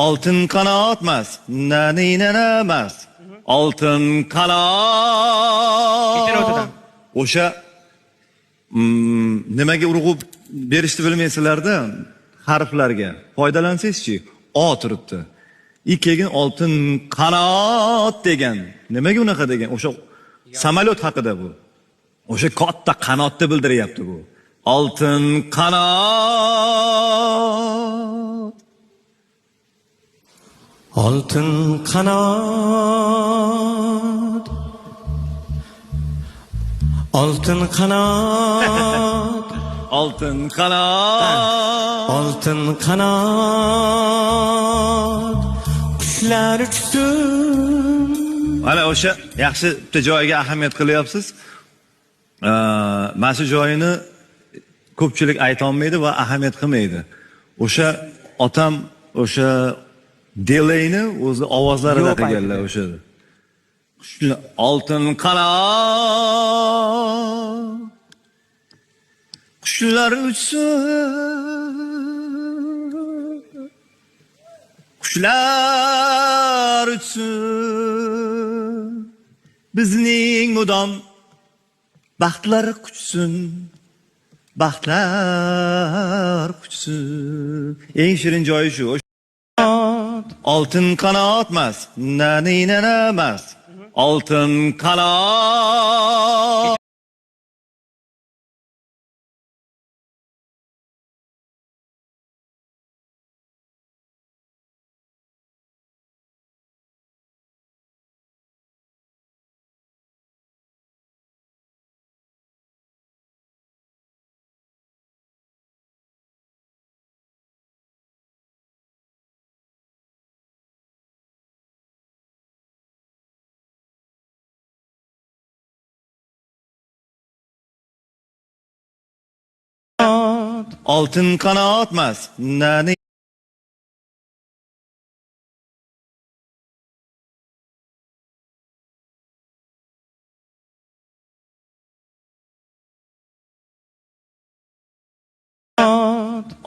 Oltin qanot emas, nani-nana emas. Oltin qanot. Bitir o'tidan. O'sha nimaga urg'u berishni bilmaysizlarda, harflarga foydalansangizchi, o turibdi. Keyin oltin qanot degan. Nimaga unaqa degan? O'sha samolyot haqida bu. O'sha katta qanotni bildiryapti bu. Oltin qanot. Oltin qanot. Oltin qanot. Oltin qanot. Oltin qanot. Qushlar uchsin. Mana o'sha yaxshi bitta joyiga ahamiyat qilyapsiz. Mana shu joyini ko'pchilik ayta olmaydi va ahamiyat qilmaydi. O'sha otam o'sha delayni o'zi ovozlarida qilganlar o'sha. Oltin qanot. Qushlar uchsin. Qushlar uchsin. Bizning mudom baxtlar quchsin. Baxtlar quchsin. Eng shirin joyi shu. Oltin qanot emas, nani-nana emas. Oltin qanot. Oltin qanot emas, nani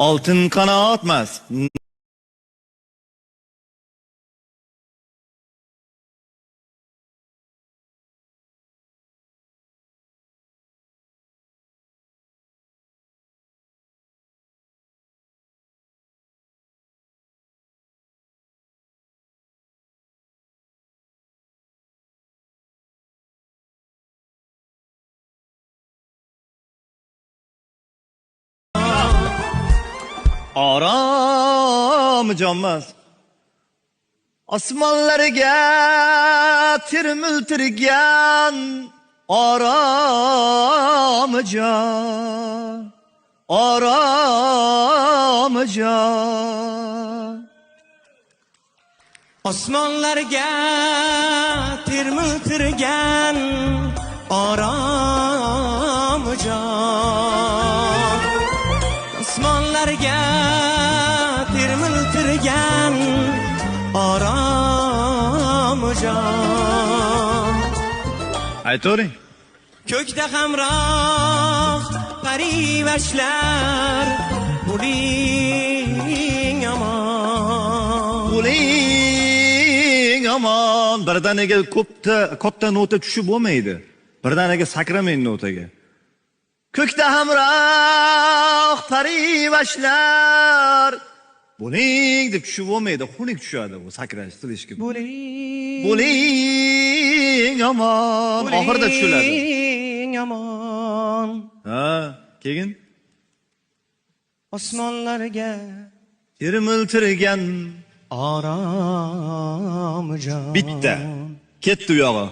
oltin qanot emas. Aram canmaz. Osmonlarga tirmiltirgan aramcan. Aramcan. Osmonlarga tirmiltirgan aramcan. Osmonlarga tirmiltirgan aramcan. Aytoring. Ko'kda hamroh parivashlar bo'ling amon. Bo'ling amon. Birdaniga katta nota tushib bo'lmaydi. Birdaniga sakramang notaga. Ko'kda hamroh parivashlar bo'ling deb tushib bo'lmaydi, xunuk tushadi bu sakrash qilishga. Bo'ling amon. Oxirida tushiladi. Bo'ling amon. Ha, keyin Osmonlarga tirmiltirgan aramcan. bitta. Ketdi u yog'i.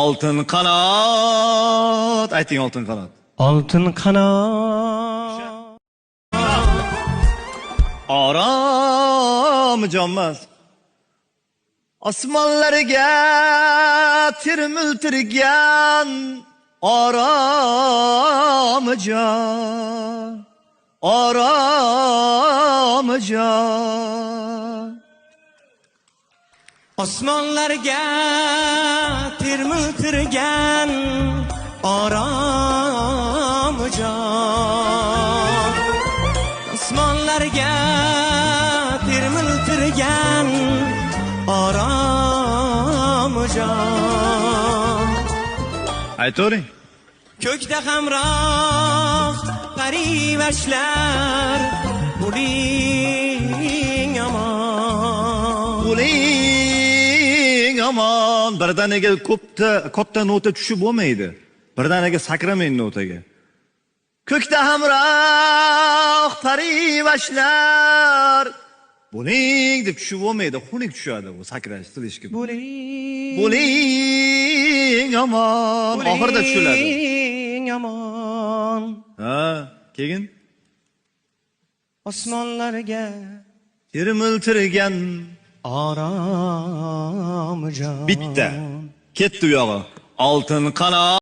Oltin qanot. Ayting oltin qanot. Oltin qanot. Aram canmaz. Osmonlarga tirmiltirgan aramcan. Aramcan. Osmonlarga tirmiltirgan aramcan. Osmonlarga tirmiltirgan bergan oromijon. Aytavering. Ko'kda hamroh qarivashlar, bo'ling amon. Bo'ling amon. Birdaniga katta nota tushib bo'lmaydi. Birdaniga sakramang notaga. Ko'kda hamroh parivashlar. Bo'ling deb tushib bo'lmaydi, xunuk tushadi bu sakrash silishga. Bo'ling amon. Oxirida tushiladi. Bo'ling amon. Ha, keyin Osmonlarga termiltirgan oromijon. bitta. Ketdi u yog'i. Oltin qanot